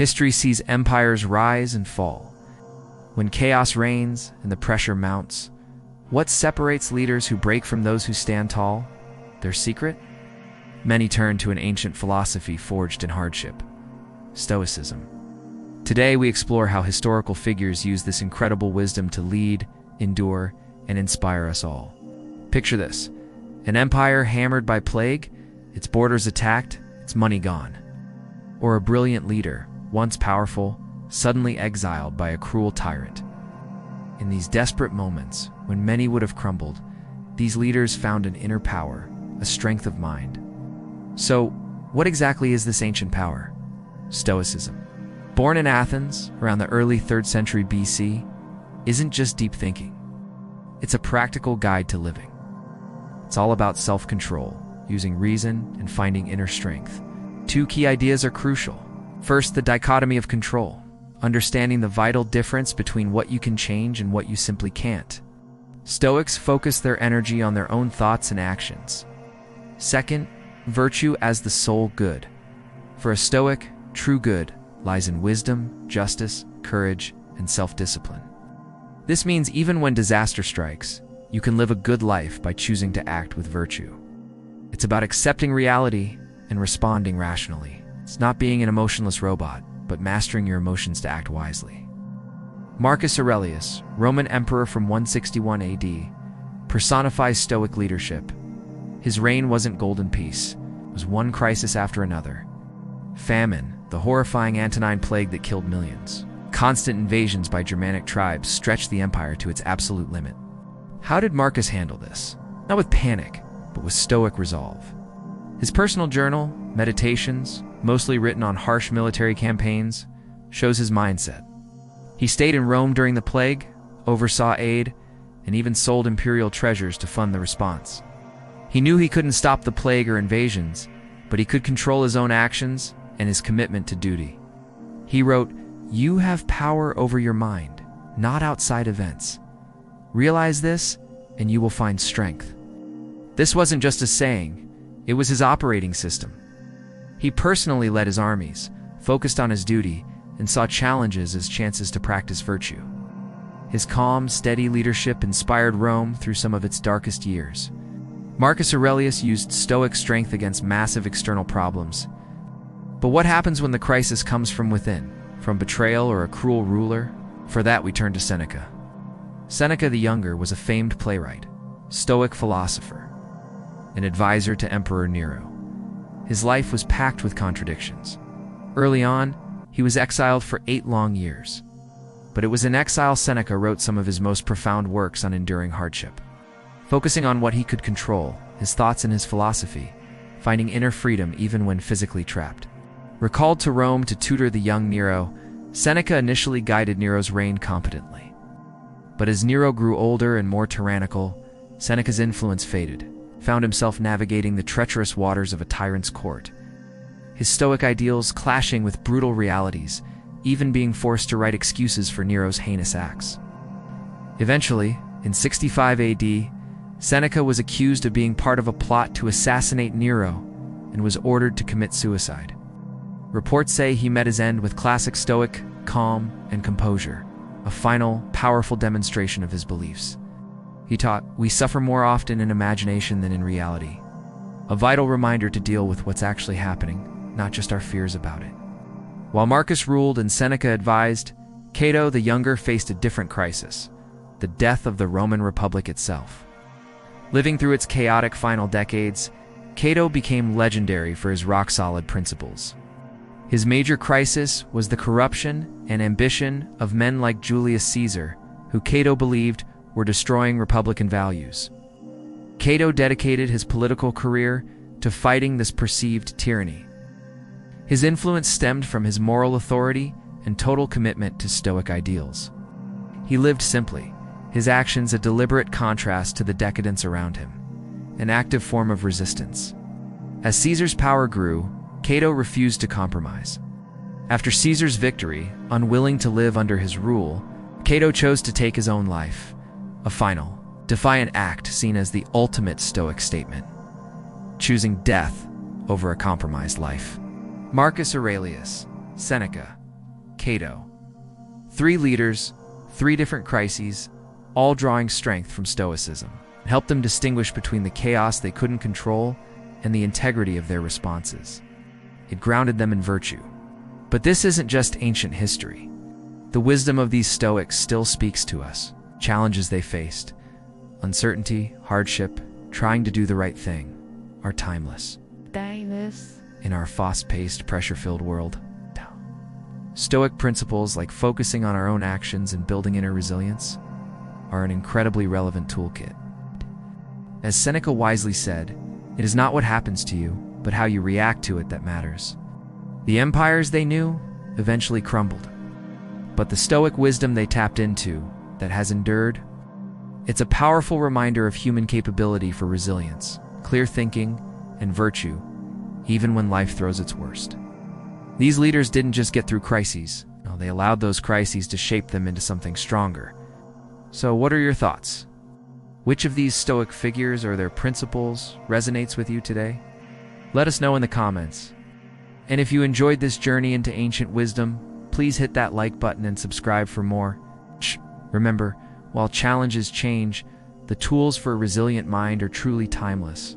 History sees empires rise and fall. When chaos reigns and the pressure mounts, what separates leaders who break from those who stand tall? Their secret? Many turn to an ancient philosophy forged in hardship: Stoicism. Today we explore how historical figures use this incredible wisdom to lead, endure, and inspire us all. Picture this: an empire hammered by plague, its borders attacked, its money gone. Or a brilliant leader, once powerful, suddenly exiled by a cruel tyrant. In these desperate moments, when many would have crumbled, these leaders found an inner power, a strength of mind. So, what exactly is this ancient power? Stoicism. Born in Athens around the early 3rd century BC, isn't just deep thinking. It's a practical guide to living. It's all about self-control, using reason and finding inner strength. 2 key ideas are crucial. First, the dichotomy of control, understanding the vital difference between what you can change and what you simply can't. Stoics focus their energy on their own thoughts and actions. Second, virtue as the sole good. For a Stoic, true good lies in wisdom, justice, courage, and self-discipline. This means even when disaster strikes, you can live a good life by choosing to act with virtue. It's about accepting reality and responding rationally. It's not being an emotionless robot, but mastering your emotions to act wisely. Marcus Aurelius, Roman emperor from 161 AD, personifies Stoic leadership. His reign wasn't golden peace. It was one crisis after another. Famine, the horrifying Antonine plague that killed millions. Constant invasions by Germanic tribes stretched the empire to its absolute limit. How did Marcus handle this? Not with panic, but with Stoic resolve. His personal journal, Meditations, mostly written on harsh military campaigns, shows his mindset. He stayed in Rome during the plague, oversaw aid, and even sold imperial treasures to fund the response. He knew he couldn't stop the plague or invasions, but he could control his own actions and his commitment to duty. He wrote, "You have power over your mind, not outside events. Realize this, and you will find strength." This wasn't just a saying, it was his operating system. He personally led his armies, focused on his duty, and saw challenges as chances to practice virtue. His calm, steady leadership inspired Rome through some of its darkest years. Marcus Aurelius used Stoic strength against massive external problems. But what happens when the crisis comes from within, from betrayal or a cruel ruler? For that we turn to Seneca. Seneca the Younger was a famed playwright, Stoic philosopher, an advisor to Emperor Nero. His life was packed with contradictions. Early on, he was exiled for 8 long years. But it was in exile Seneca wrote some of his most profound works on enduring hardship. Focusing on what he could control, his thoughts and his philosophy, finding inner freedom even when physically trapped. Recalled to Rome to tutor the young Nero, Seneca initially guided Nero's reign competently. But as Nero grew older and more tyrannical, Seneca's influence faded, found himself navigating the treacherous waters of a tyrant's court. His Stoic ideals clashing with brutal realities, even being forced to write excuses for Nero's heinous acts. Eventually, in 65 AD, Seneca was accused of being part of a plot to assassinate Nero and was ordered to commit suicide. Reports say he met his end with classic Stoic calm and composure, a final, powerful demonstration of his beliefs. He taught, "We suffer more often in imagination than in reality," a vital reminder to deal with what's actually happening, not just our fears about it. While Marcus ruled and Seneca advised, Cato the Younger faced a different crisis: the death of the Roman Republic itself. Living through its chaotic final decades, Cato became legendary for his rock-solid principles. His major crisis was the corruption and ambition of men like Julius Caesar, who Cato believed were destroying Republican values. Cato dedicated his political career to fighting this perceived tyranny. His influence stemmed from his moral authority and total commitment to Stoic ideals. He lived simply, his actions a deliberate contrast to the decadence around him, an active form of resistance. As Caesar's power grew, Cato refused to compromise. After Caesar's victory, unwilling to live under his rule, Cato chose to take his own life, a final, defiant act seen as the ultimate Stoic statement, choosing death over a compromised life. Marcus Aurelius, Seneca, Cato. 3 leaders, 3 different crises, all drawing strength from Stoicism. It helped them distinguish between the chaos they couldn't control and the integrity of their responses. It grounded them in virtue. But this isn't just ancient history. The wisdom of these Stoics still speaks to us. Challenges they faced, uncertainty, hardship, trying to do the right thing, are timeless. In our fast-paced, pressure-filled world, Stoic principles like focusing on our own actions and building inner resilience are an incredibly relevant toolkit. As Seneca wisely said, it is not what happens to you, but how you react to it that matters. The empires they knew eventually crumbled, but the Stoic wisdom they tapped into, that has endured, it's a powerful reminder of human capability for resilience, clear thinking, and virtue, even when life throws its worst. These leaders didn't just get through crises. No, they allowed those crises to shape them into something stronger. So what are your thoughts? Which of these Stoic figures or their principles resonates with you today? Let us know in the comments. And if you enjoyed this journey into ancient wisdom, please hit that like button and subscribe for more. Remember, while challenges change, the tools for a resilient mind are truly timeless.